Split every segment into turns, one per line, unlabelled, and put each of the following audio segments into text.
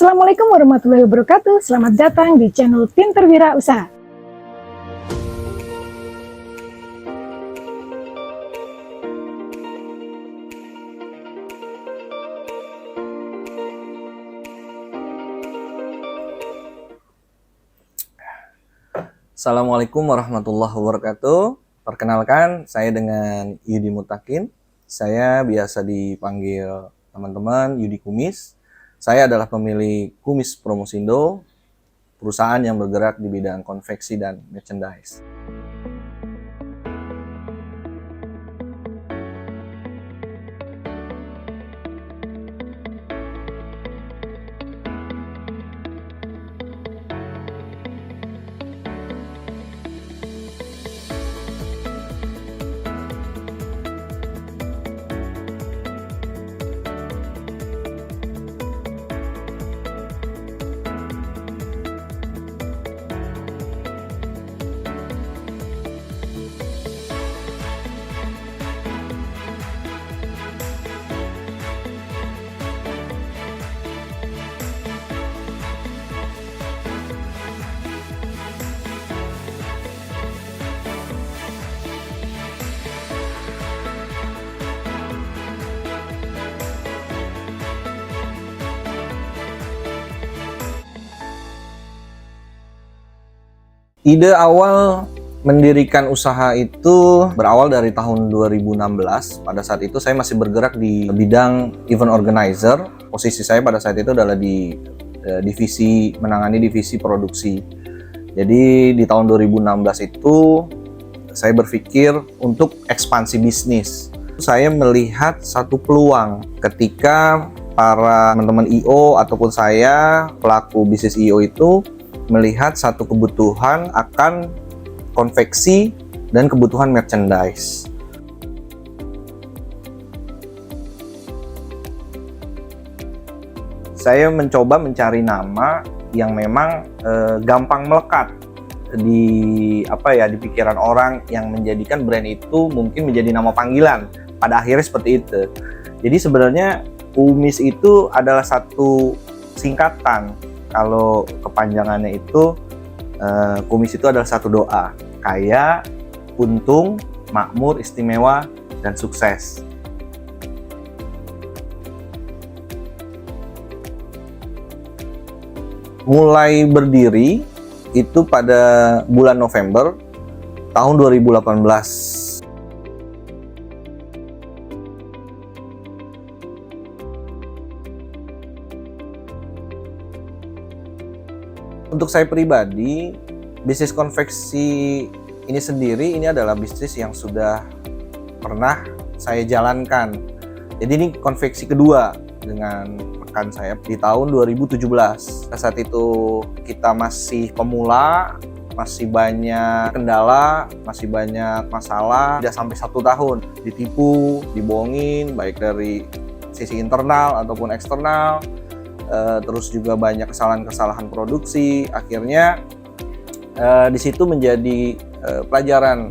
Assalamualaikum warahmatullahi wabarakatuh. Selamat datang di channel Pinter Wira Usaha.
Assalamualaikum warahmatullahi wabarakatuh. Perkenalkan, saya dengan Yudi Mutakin. Saya biasa dipanggil teman-teman Yudi Kumis. Saya adalah pemilik Kumis Promosindo, perusahaan yang bergerak di bidang konveksi dan merchandise. Ide awal mendirikan usaha itu berawal dari tahun 2016. Pada saat itu saya masih bergerak di bidang event organizer. Posisi saya pada saat itu adalah di menangani divisi produksi. Jadi di tahun 2016 itu saya berpikir untuk ekspansi bisnis. Saya melihat satu peluang ketika para teman-teman IO ataupun saya pelaku bisnis IO itu melihat satu kebutuhan akan konveksi dan kebutuhan merchandise. Saya mencoba mencari nama yang memang gampang melekat di pikiran orang, yang menjadikan brand itu mungkin menjadi nama panggilan. Pada akhirnya seperti itu. Jadi sebenarnya Kumis itu adalah satu singkatan. Kalau kepanjangannya itu, Kumis itu adalah satu doa: kaya, untung, makmur, istimewa, dan sukses. Mulai berdiri itu pada bulan November tahun 2018. Untuk saya pribadi, bisnis konveksi ini sendiri adalah bisnis yang sudah pernah saya jalankan. Jadi ini konveksi kedua dengan rekan saya di tahun 2017. Saat itu kita masih pemula, masih banyak kendala, masih banyak masalah. Tidak sampai 1 tahun ditipu, dibohongin, baik dari sisi internal ataupun eksternal. Terus juga banyak kesalahan-kesalahan produksi. Akhirnya di situ menjadi pelajaran.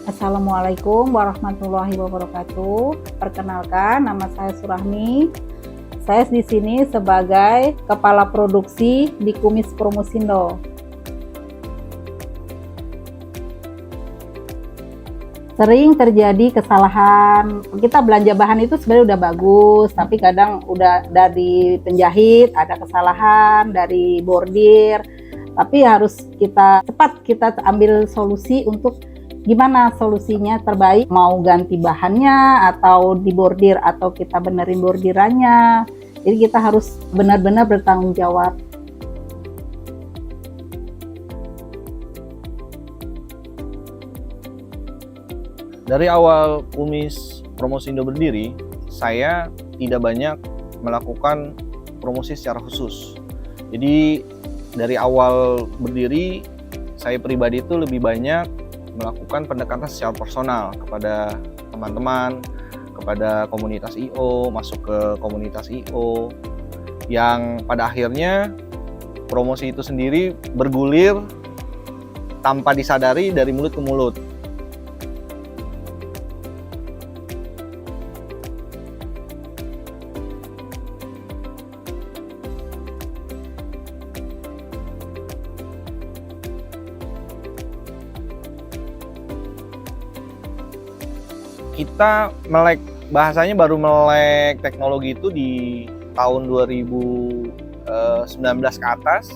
Assalamualaikum warahmatullahi wabarakatuh. Perkenalkan, nama saya Surahmi. Saya di sini sebagai kepala produksi di Kumis Promosindo. Sering terjadi kesalahan. Kita belanja bahan itu sebenarnya udah bagus, tapi kadang udah dari penjahit ada kesalahan, dari bordir. Tapi harus cepat kita ambil solusi untuk gimana solusinya terbaik, mau ganti bahannya atau dibordir atau kita benerin bordirannya. Jadi kita harus benar-benar bertanggung jawab.
Dari awal Kumis Promosindo berdiri, saya tidak banyak melakukan promosi secara khusus. Jadi dari awal berdiri, saya pribadi itu lebih banyak melakukan pendekatan secara personal kepada teman-teman, kepada komunitas IO, masuk ke komunitas IO, yang pada akhirnya promosi itu sendiri bergulir tanpa disadari dari mulut ke mulut. kita melek, bahasanya baru melek teknologi itu di tahun 2019 ke atas.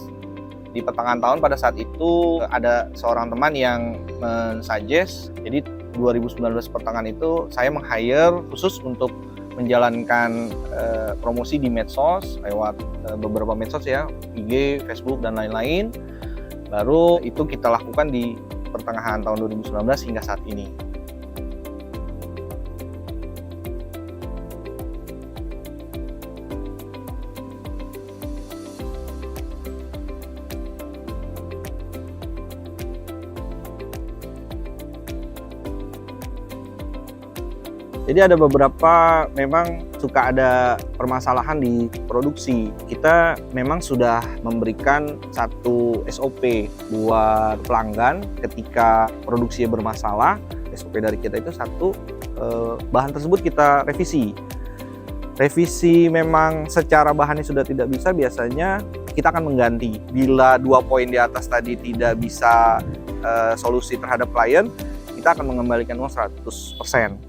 Di pertengahan tahun pada saat itu ada seorang teman yang men-suggest, jadi 2019 pertengahan itu saya meng-hire khusus untuk menjalankan promosi di medsos lewat beberapa medsos ya, IG, Facebook dan lain-lain. Baru itu kita lakukan di pertengahan tahun 2019 hingga saat ini. Jadi ada beberapa memang suka ada permasalahan di produksi. Kita memang sudah memberikan satu SOP buat pelanggan ketika produksinya bermasalah. SOP dari kita itu satu, bahan tersebut kita revisi. Revisi memang secara bahannya sudah tidak bisa, biasanya kita akan mengganti. Bila 2 poin di atas tadi tidak bisa solusi terhadap klien, kita akan mengembalikan uang 100%.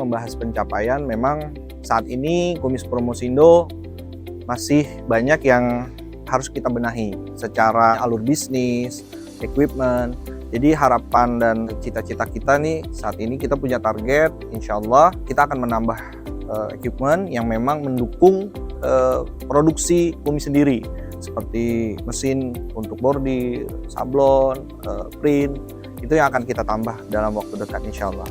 Membahas pencapaian, memang saat ini Kumis Promosindo masih banyak yang harus kita benahi secara alur bisnis, equipment. Jadi harapan dan cita-cita kita nih saat ini, kita punya target, insya Allah kita akan menambah equipment yang memang mendukung produksi kumis sendiri, seperti mesin untuk bordir, sablon, print, itu yang akan kita tambah dalam waktu dekat insya Allah.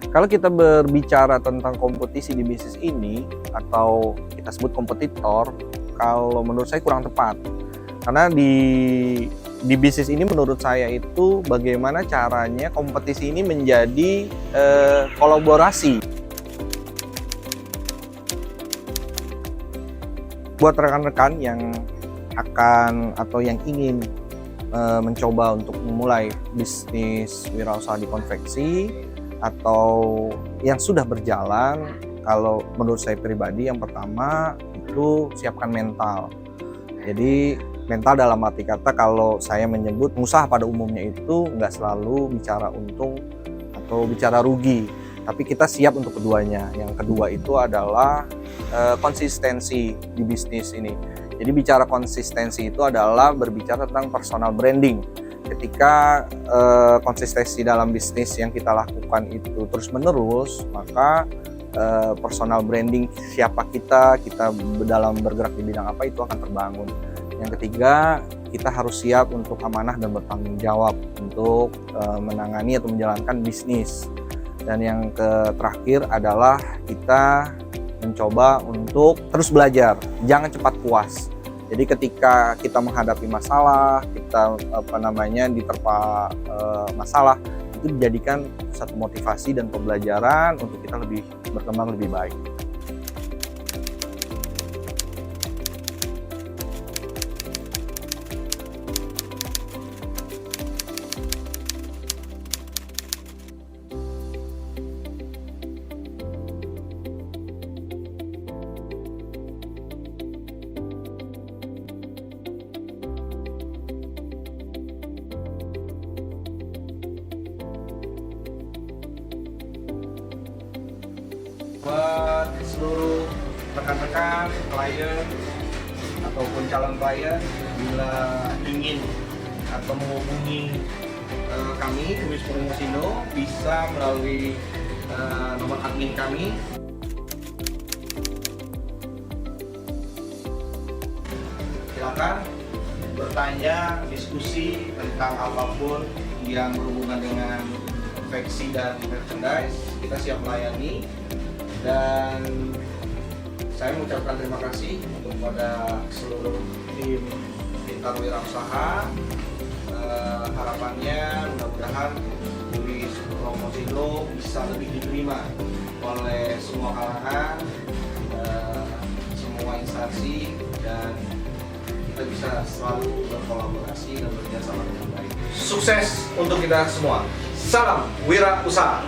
Kalau kita berbicara tentang kompetisi di bisnis ini, atau kita sebut kompetitor, kalau menurut saya kurang tepat. Karena di bisnis ini menurut saya itu bagaimana caranya kompetisi ini menjadi kolaborasi. Buat rekan-rekan yang akan atau yang ingin mencoba untuk memulai bisnis wirausaha di konveksi, atau yang sudah berjalan, kalau menurut saya pribadi yang pertama itu siapkan mental. Jadi mental dalam arti kata, kalau saya menyebut usaha pada umumnya itu nggak selalu bicara untung atau bicara rugi, tapi kita siap untuk keduanya. Yang kedua itu adalah konsistensi di bisnis ini. Jadi bicara konsistensi itu adalah berbicara tentang personal branding. Ketika konsistensi dalam bisnis yang kita lakukan itu terus-menerus, maka personal branding siapa kita dalam bergerak di bidang apa itu akan terbangun. Yang ketiga, kita harus siap untuk amanah dan bertanggung jawab untuk menangani atau menjalankan bisnis. Dan yang terakhir adalah kita mencoba untuk terus belajar, jangan cepat puas. Jadi ketika kita menghadapi masalah, kita diterpa masalah, itu dijadikan satu motivasi dan pembelajaran untuk kita lebih berkembang lebih baik. Buat seluruh rekan-rekan, klien, ataupun calon klien, bila ingin atau menghubungi kami, Kumis Promosindo, bisa melalui nomor admin kami. Silakan bertanya, diskusi tentang apapun yang berhubungan dengan konveksi dan merchandise, kita siap melayani. Dan saya mengucapkan terima kasih kepada seluruh tim Pintar Wirausaha. Harapannya mudah-mudahan Kumis Promosindo bisa lebih diterima oleh semua kalangan, semua instansi, dan kita bisa selalu berkolaborasi dan bekerjasama dengan baik. Sukses untuk kita semua. Salam Wira Usaha.